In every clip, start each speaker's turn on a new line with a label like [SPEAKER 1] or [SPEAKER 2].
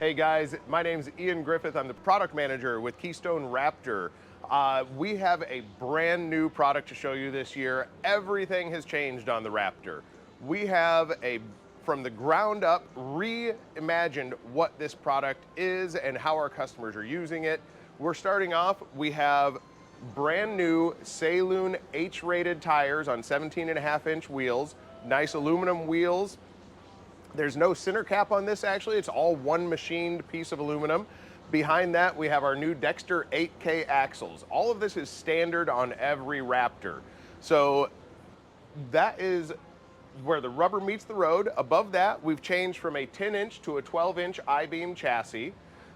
[SPEAKER 1] Hey guys, my name's Ian Griffith. I'm the product manager with Keystone Raptor. We have a brand new product to show you this year. Everything has changed on the Raptor. We have from the ground up, reimagined what this product is and how our customers are using it. We're starting off, we have brand new Saloon H-rated tires on 17.5-inch wheels, nice aluminum wheels. There's no center cap on this actually, it's all one machined piece of aluminum. Behind that we have our new Dexter 8K axles. All of this is standard on every Raptor. So that is where the rubber meets the road. Above that we've changed from a 10-inch to a 12-inch I-beam chassis.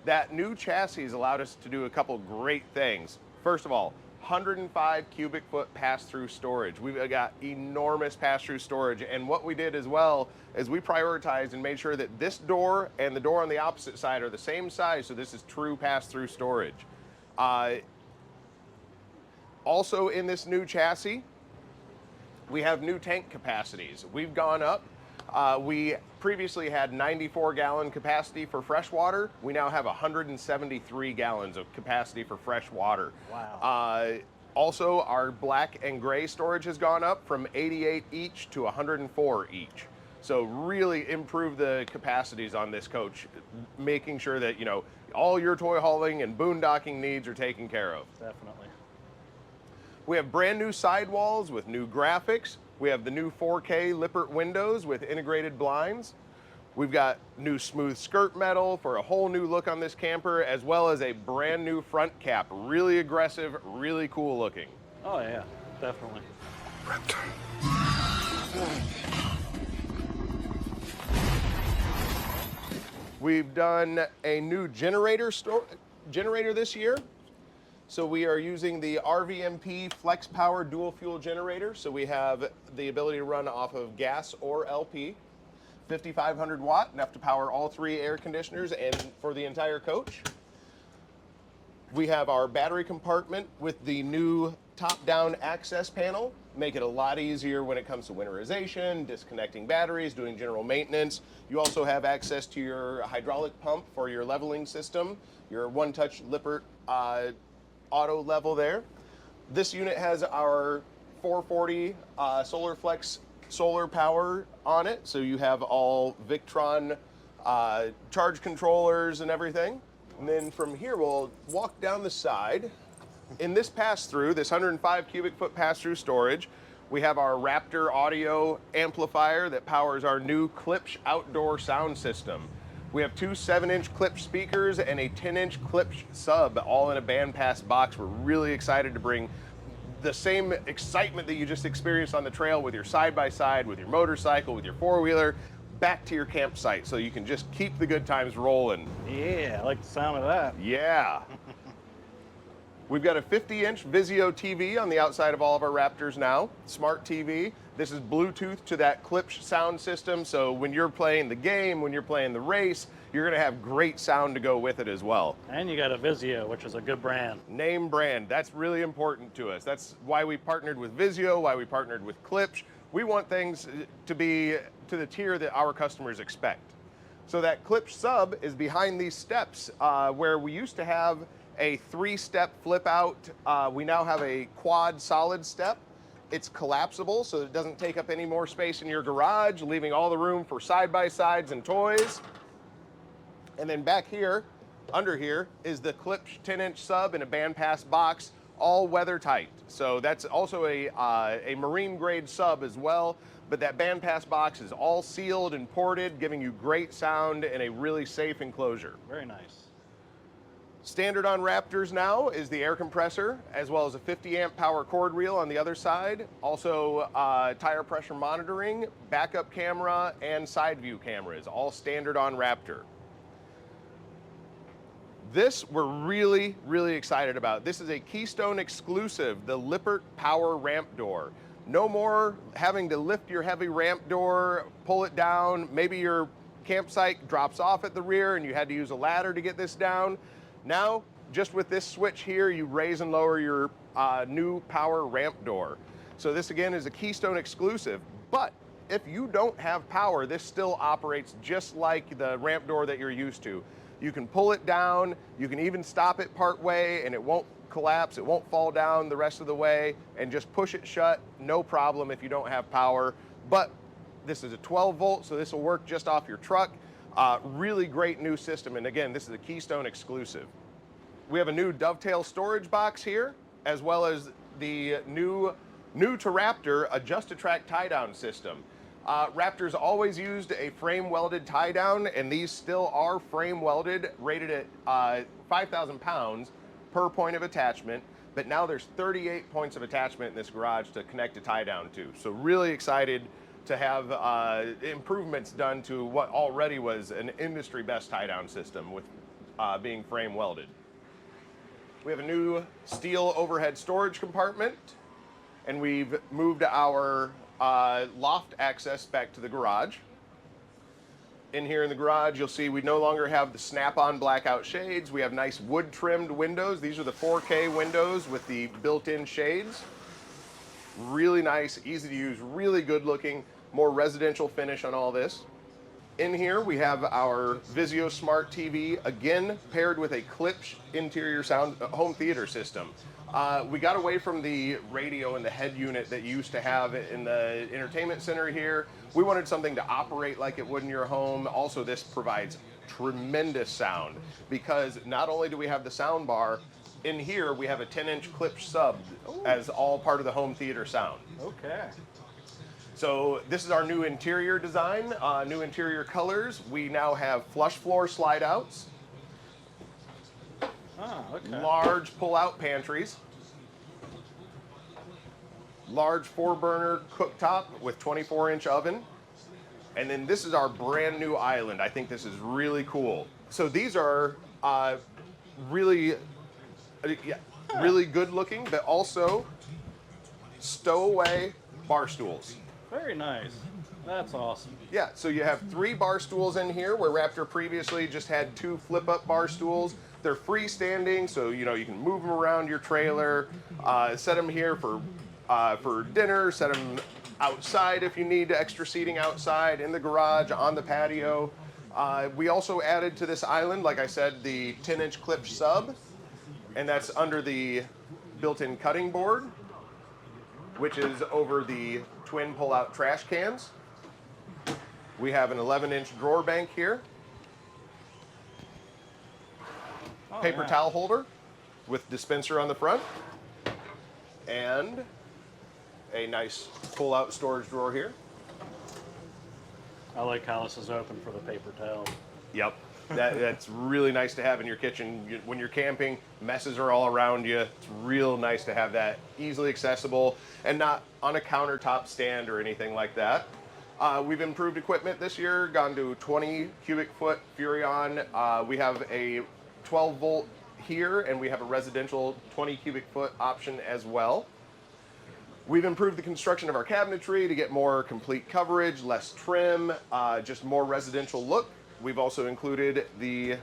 [SPEAKER 1] That new chassis has allowed us to do a couple great things. First of all, 105 cubic foot pass-through storage. We've got enormous pass-through storage, and what we did as well is we prioritized and made sure that this door and the door on the opposite side are the same size, so this is true pass-through storage. Also in this new chassis, we have new tank capacities. We've gone up. We previously had 94-gallon capacity for fresh water. We now have 173 gallons of capacity for fresh water.
[SPEAKER 2] Wow.
[SPEAKER 1] Also, our black and gray storage has gone up from 88 each to 104 each. So really improve the capacities on this coach, making sure that, you know, all your toy hauling and boondocking needs are taken care of.
[SPEAKER 2] Definitely.
[SPEAKER 1] We have brand new sidewalls with new graphics. We have the new 4K Lippert windows with integrated blinds. We've got new smooth skirt metal for a whole new look on this camper, as well as a brand new front cap. Really aggressive, really cool looking.
[SPEAKER 2] Oh yeah, definitely.
[SPEAKER 1] We've done a new generator this year. So we are using the RVMP Flex Power dual fuel generator. So we have the ability to run off of gas or LP. 5,500 watt, enough to power all 3 air conditioners and for the entire coach. We have our battery compartment with the new top-down access panel. Make it a lot easier when it comes to winterization, disconnecting batteries, doing general maintenance. You also have access to your hydraulic pump for your leveling system, your one-touch Lippert auto level there. This unit has our 440 Solar Flex solar power on it, so you have all Victron charge controllers and everything. And then from here we'll walk down the side. In this pass-through, this 105 cubic foot pass-through storage, we have our Raptor audio amplifier that powers our new Klipsch outdoor sound system. We have 2 7-inch Klipsch speakers and a 10-inch Klipsch sub, all in a bandpass box. We're really excited to bring the same excitement that you just experienced on the trail with your side-by-side, with your motorcycle, with your four-wheeler, back to your campsite so you can just keep the good times rolling.
[SPEAKER 2] Yeah, I like the sound of that.
[SPEAKER 1] Yeah. We've got a 50-inch Vizio TV on the outside of all of our Raptors now, smart TV. This is Bluetooth to that Klipsch sound system, so when you're playing the game, when you're playing the race, you're gonna have great sound to go with it as well.
[SPEAKER 2] And you got a Vizio, which is a good brand.
[SPEAKER 1] Name brand, that's really important to us. That's why we partnered with Vizio, why we partnered with Klipsch. We want things to be to the tier that our customers expect. So that Klipsch sub is behind these steps, where we used to have a 3-step flip out. We now have a quad solid step. It's collapsible, so it doesn't take up any more space in your garage, leaving all the room for side-by-sides and toys. And then back here, under here, is the Klipsch 10-inch sub in a bandpass box, all weather tight. So that's also a marine grade sub as well, but that bandpass box is all sealed and ported, giving you great sound and a really safe enclosure.
[SPEAKER 2] Very nice.
[SPEAKER 1] Standard on Raptors now is the air compressor, as well as a 50-amp power cord reel on the other side. Also tire pressure monitoring, backup camera, and side view cameras, all standard on Raptor. This we're really, really excited about. This is a Keystone exclusive, the Lippert Power Ramp Door. No more having to lift your heavy ramp door, pull it down. Maybe your campsite drops off at the rear and you had to use a ladder to get this down. Now, just with this switch here, you raise and lower your new power ramp door. So this again is a Keystone exclusive, but if you don't have power, this still operates just like the ramp door that you're used to. You can pull it down, you can even stop it part way and it won't collapse, it won't fall down the rest of the way, and just push it shut, no problem if you don't have power. But this is a 12 volt, so this will work just off your truck. Really great new system, and again, this is a Keystone exclusive. We have a new dovetail storage box here, as well as the new to Raptor adjust-to-track tie-down system. Raptor's always used a frame welded tie-down, and these still are frame welded, rated at 5,000 pounds per point of attachment, but now there's 38 points of attachment in this garage to connect a tie-down to. So really excited to have improvements done to what already was an industry best tie-down system with being frame welded. We have a new steel overhead storage compartment, and we've moved our loft access back to the garage. In here in the garage, you'll see we no longer have the snap-on blackout shades. We have nice wood-trimmed windows. These are the 4K windows with the built-in shades. Really nice, easy to use, really good looking, more residential finish on all this. In here, we have our Vizio Smart TV, again, paired with a Klipsch interior sound home theater system. We got away from the radio and the head unit that you used to have in the entertainment center here. We wanted something to operate like it would in your home. Also, this provides tremendous sound because not only do we have the sound bar, in here we have a 10-inch Klipsch sub as all part of the home theater sound.
[SPEAKER 2] Okay.
[SPEAKER 1] So this is our new interior design, new interior colors. We now have flush floor slide outs.
[SPEAKER 2] Oh, okay.
[SPEAKER 1] Large pull-out pantries, large 4-burner cooktop with 24-inch oven, and then this is our brand new island. I think this is really cool. So these are really good looking, but also stowaway bar stools.
[SPEAKER 2] Very nice. That's awesome.
[SPEAKER 1] Yeah, so you have 3 bar stools in here where Raptor previously just had 2 flip-up bar stools. They're freestanding, so you can move them around your trailer, set them here for dinner, set them outside if you need extra seating outside, in the garage, on the patio. We also added to this island, like I said, the 10-inch Klipsch sub, and that's under the built-in cutting board, which is over the twin pull-out trash cans. We have an 11-inch drawer bank here. Paper towel holder with dispenser on the front. And a nice pull-out storage drawer here.
[SPEAKER 2] I like how this is open for the paper towel.
[SPEAKER 1] Yep. That's really nice to have in your kitchen. When you're camping, messes are all around you. It's real nice to have that easily accessible and not on a countertop stand or anything like that. We've improved equipment this year, gone to 20 cubic foot Furrion. We have a 12 volt here, and we have a residential 20 cubic foot option as well. We've improved the construction of our cabinetry to get more complete coverage, less trim, just more residential look. We've also included the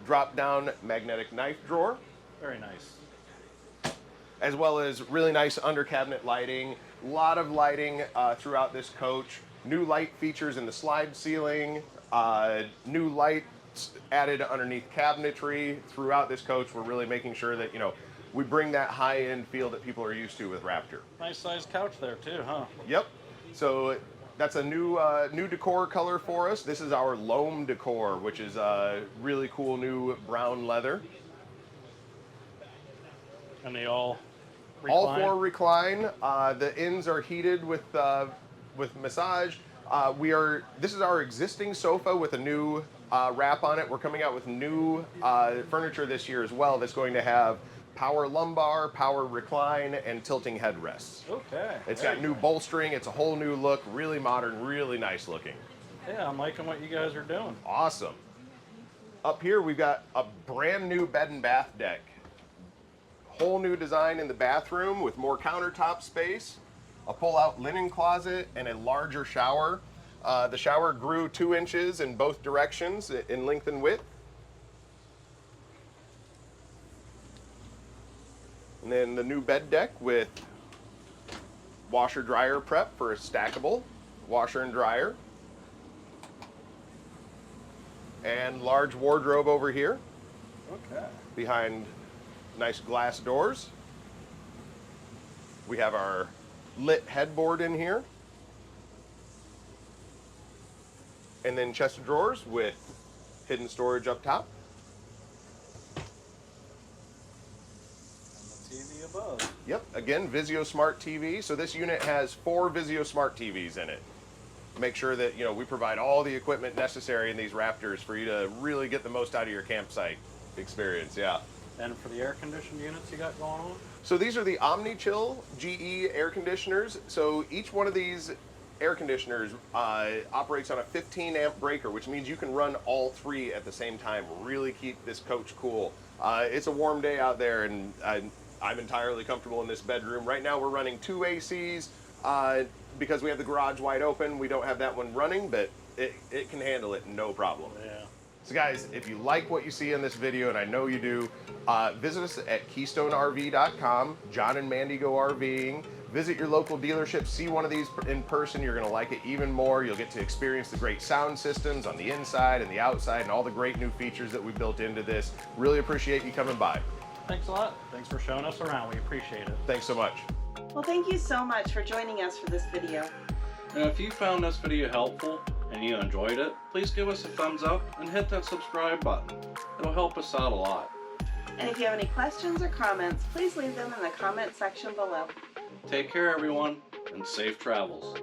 [SPEAKER 1] drop-down magnetic knife drawer.
[SPEAKER 2] Very nice.
[SPEAKER 1] As well as really nice under cabinet lighting. A lot of lighting throughout this coach. New light features in the slide ceiling. New lights added underneath cabinetry throughout this coach. We're really making sure that, we bring that high-end feel that people are used to with Raptor.
[SPEAKER 2] Nice sized couch there too, huh?
[SPEAKER 1] Yep. So that's a new decor color for us. This is our loam decor, which is a really cool new brown leather.
[SPEAKER 2] And they all recline?
[SPEAKER 1] All 4 recline. The ends are heated with massage. This is our existing sofa with a new wrap on it. We're coming out with new furniture this year as well that's going to have power lumbar, power recline, and tilting headrests.
[SPEAKER 2] Okay.
[SPEAKER 1] It's got new bolstering. It's a whole new look, really modern, really nice looking.
[SPEAKER 2] Yeah, I'm liking what you guys are doing.
[SPEAKER 1] Awesome. Up here, we've got a brand new bed and bath deck. Whole new design in the bathroom with more countertop space, a pull-out linen closet, and a larger shower. The shower grew 2 inches in both directions in length and width. And then the new bed deck with washer dryer prep for a stackable. washer and dryer. And large wardrobe over here
[SPEAKER 2] Okay.
[SPEAKER 1] behind nice glass doors. We have our lit headboard in here. And then chest of drawers with hidden storage up top.
[SPEAKER 2] And the TV above.
[SPEAKER 1] Yep, again, Vizio Smart TV. So this unit has 4 Vizio Smart TVs in it. Make sure that, you know, we provide all the equipment necessary in these Raptors for you to really get the most out of your campsite experience, yeah.
[SPEAKER 2] And for the air conditioned units you got going on?
[SPEAKER 1] So these are the OmniChill GE air conditioners. So each one of these air conditioners operates on a 15 amp breaker, which means you can run all 3 at the same time, really keep this coach cool. It's a warm day out there, and I'm entirely comfortable in this bedroom. Right now we're running 2 ACs because we have the garage wide open. We don't have that one running, but it can handle it no problem.
[SPEAKER 2] Yeah.
[SPEAKER 1] So guys, if you like what you see in this video, and I know you do, visit us at KeystoneRV.com. John and Mandy go RVing. Visit your local dealership, see one of these in person. You're gonna like it even more. You'll get to experience the great sound systems on the inside and the outside and all the great new features that we built into this. Really appreciate you coming by.
[SPEAKER 2] Thanks a lot. Thanks for showing us around. We appreciate it.
[SPEAKER 1] Thanks so much.
[SPEAKER 3] Well, thank you so much for joining us for this video.
[SPEAKER 4] And if you found this video helpful and you enjoyed it, please give us a thumbs up and hit that subscribe button. It'll help us out a lot.
[SPEAKER 3] And if you have any questions or comments, please leave them in the comment section below.
[SPEAKER 4] Take care, everyone, and safe travels.